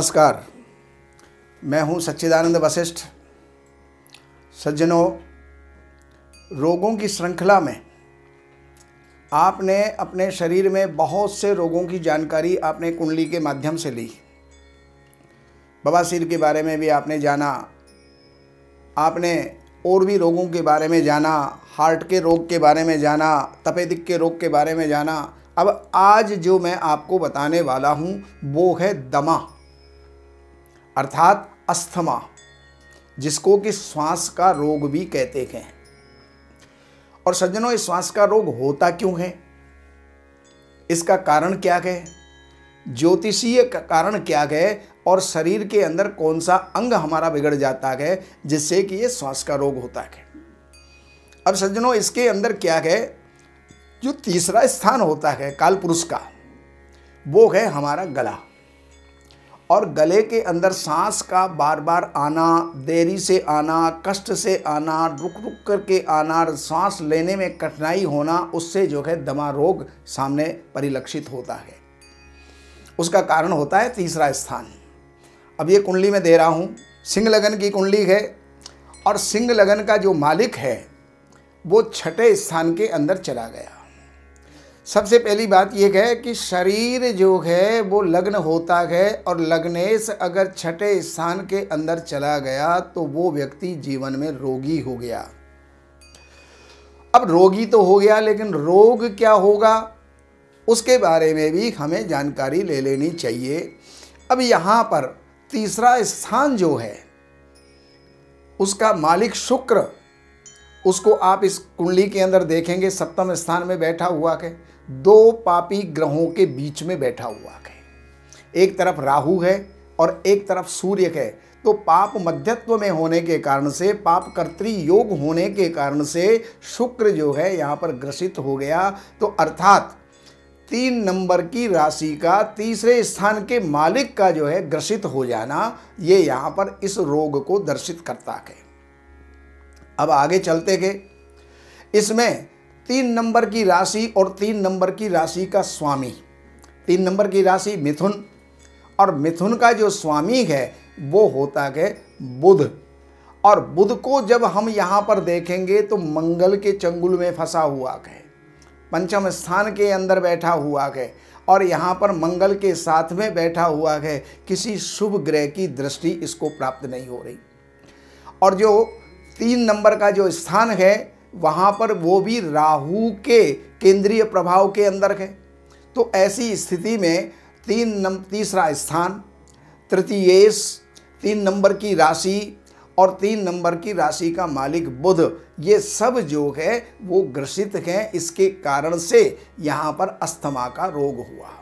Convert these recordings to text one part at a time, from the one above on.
नमस्कार, मैं हूं सच्चिदानंद वशिष्ठ। सज्जनों, रोगों की श्रृंखला में आपने अपने शरीर में बहुत से रोगों की जानकारी आपने कुंडली के माध्यम से ली। बवासीर के बारे में भी आपने जाना, आपने और भी रोगों के बारे में जाना, हार्ट के रोग के बारे में जाना, तपेदिक के रोग के बारे में जाना। अब आज जो मैं आपको बताने वाला हूं वो है दमा अर्थात अस्थमा, जिसको कि श्वास का रोग भी कहते हैं। और सज्जनों, इस श्वास का रोग होता क्यों है, इसका कारण क्या है, ज्योतिषीय कारण क्या है और शरीर के अंदर कौन सा अंग हमारा बिगड़ जाता है जिससे कि ये श्वास का रोग होता है। अब सज्जनों, इसके अंदर क्या है, जो तीसरा स्थान होता है कालपुरुष का, वो है हमारा गला। और गले के अंदर सांस का बार बार आना, देरी से आना, कष्ट से आना, रुक रुक करके आना, सांस लेने में कठिनाई होना, उससे जो है दमा रोग सामने परिलक्षित होता है। उसका कारण होता है तीसरा स्थान। अब ये कुंडली में दे रहा हूँ, सिंह लगन की कुंडली है और सिंह लगन का जो मालिक है वो छठे स्थान के अंदर चला गया। सबसे पहली बात यह है कि शरीर जो है वो लग्न होता है और लग्नेश अगर छठे स्थान के अंदर चला गया तो वो व्यक्ति जीवन में रोगी हो गया। अब रोगी तो हो गया, लेकिन रोग क्या होगा उसके बारे में भी हमें जानकारी ले लेनी चाहिए। अब यहाँ पर तीसरा स्थान जो है उसका मालिक शुक्र, उसको आप इस कुंडली के अंदर देखेंगे सप्तम स्थान में बैठा हुआ है, दो पापी ग्रहों के बीच में बैठा हुआ है। एक तरफ राहु है और एक तरफ सूर्य है। तो पाप मध्यत्व में होने के कारण से, पाप कर्तृ योग होने के कारण से शुक्र जो है यहाँ पर ग्रसित हो गया। तो अर्थात 3 नंबर की राशि का तीसरे स्थान के मालिक का जो है ग्रसित हो जाना, ये यहाँ पर इस रोग को दर्शित करता है। अब आगे चलते गए, इसमें 3 नंबर की राशि और 3 नंबर की राशि का स्वामी, 3 नंबर की राशि मिथुन और मिथुन का जो स्वामी है वो होता है बुध। और बुध को जब हम यहाँ पर देखेंगे तो मंगल के चंगुल में फंसा हुआ है, पंचम स्थान के अंदर बैठा हुआ है और यहाँ पर मंगल के साथ में बैठा हुआ है। किसी शुभ ग्रह की दृष्टि इसको प्राप्त नहीं हो रही। और जो 3 नंबर का जो स्थान है वहाँ पर वो भी राहु के केंद्रीय प्रभाव के अंदर है। तो ऐसी स्थिति में तीसरा स्थान, तृतीयेश, 3 नंबर की राशि और 3 नंबर की राशि का मालिक बुध, ये सब जो है वो ग्रसित हैं। इसके कारण से यहाँ पर अस्थमा का रोग हुआ।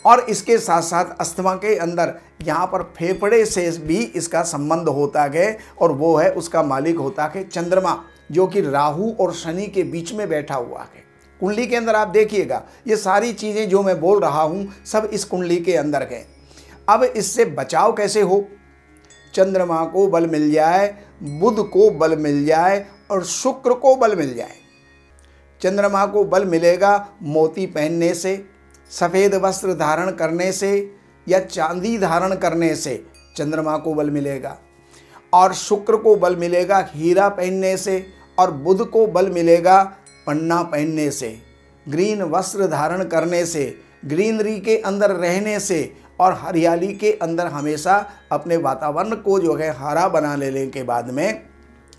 और इसके साथ साथ अस्थमा के अंदर यहाँ पर फेफड़े से भी इसका संबंध होता है और वो है, उसका मालिक होता है चंद्रमा, जो कि राहु और शनि के बीच में बैठा हुआ है। कुंडली के अंदर आप देखिएगा, ये सारी चीज़ें जो मैं बोल रहा हूँ सब इस कुंडली के अंदर है। अब इससे बचाव कैसे हो, चंद्रमा को बल मिल जाए, बुध को बल मिल जाए और शुक्र को बल मिल जाए। चंद्रमा को बल मिलेगा मोती पहनने से, सफ़ेद वस्त्र धारण करने से या चांदी धारण करने से चंद्रमा को बल मिलेगा। और शुक्र को बल मिलेगा हीरा पहनने से और बुध को बल मिलेगा पन्ना पहनने से, ग्रीन वस्त्र धारण करने से, ग्रीनरी के अंदर रहने से और हरियाली के अंदर हमेशा अपने वातावरण को जो है हरा बना लेने के बाद में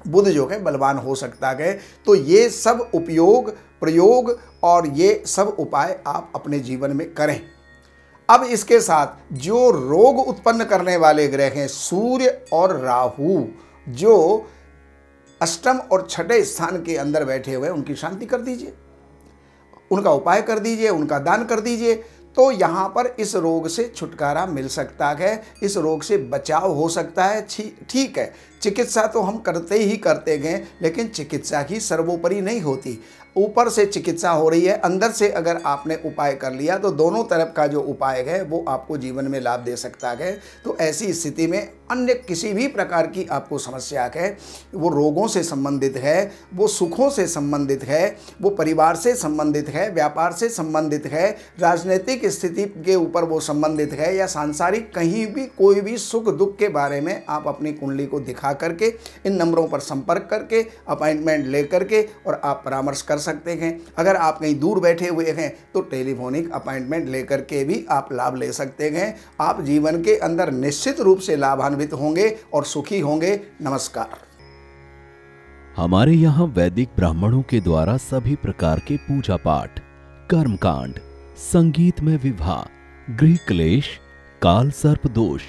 बुध जो है बलवान हो सकता है। तो ये सब उपयोग प्रयोग और ये सब उपाय आप अपने जीवन में करें। अब इसके साथ जो रोग उत्पन्न करने वाले ग्रह हैं सूर्य और राहु, जो अष्टम और छठे स्थान के अंदर बैठे हुए, उनकी शांति कर दीजिए, उनका उपाय कर दीजिए, उनका दान कर दीजिए। तो यहाँ पर इस रोग से छुटकारा मिल सकता है, इस रोग से बचाव हो सकता है। ठीक है, चिकित्सा तो हम करते ही करते गए, लेकिन चिकित्सा ही सर्वोपरि नहीं होती। ऊपर से चिकित्सा हो रही है, अंदर से अगर आपने उपाय कर लिया तो दोनों तरफ का जो उपाय है वो आपको जीवन में लाभ दे सकता है। तो ऐसी स्थिति में अन्य किसी भी प्रकार की आपको समस्या है, वो रोगों से संबंधित है, वो सुखों से संबंधित है, वो परिवार से संबंधित है, व्यापार से संबंधित है, राजनीतिक स्थिति के ऊपर वो संबंधित है, या सांसारिक कहीं भी कोई भी सुख दुख के बारे में आप अपनी कुंडली को दिखा करके इन नंबरों पर संपर्क करके अपॉइंटमेंट ले करके और आप परामर्श कर सकते हैं। अगर आप कहीं दूर बैठे हुए हैं तो टेलीफोनिक अपॉइंटमेंट लेकर के भी आप लाभ ले सकते हैं। आप जीवन के अंदर निश्चित रूप से लाभान्वित होंगे और सुखी होंगे। नमस्कार। हमारे यहाँ वैदिक ब्राह्मणों के द्वारा सभी प्रकार के पूजा पाठ, कर्मकांड, संगीत में विवाह, गृह क्लेश, काल सर्प दोष,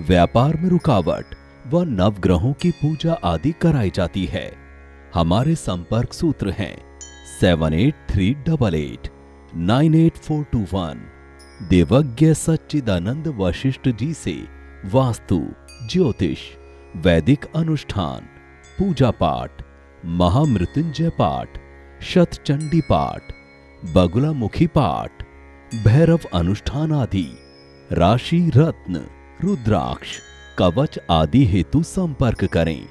व्यापार में रुकावट व नवग्रहों की पूजा आदि कराई जाती है। हमारे संपर्क सूत्र हैं 7838898421। देवज्ञ सच्चिदानंद वशिष्ठ जी से वास्तु, ज्योतिष, वैदिक अनुष्ठान, पूजा पाठ, महामृत्युंजय पाठ, शतचंडी पाठ, बगुलामुखी पाठ, भैरव अनुष्ठान आदि, राशि रत्न, रुद्राक्ष, कवच आदि हेतु संपर्क करें।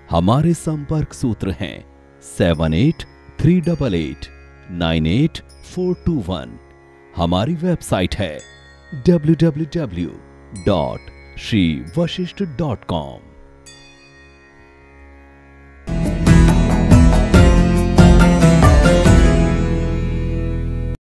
हमारे संपर्क सूत्र हैं 7838898421। हमारी वेबसाइट है www.shrivashishth.com।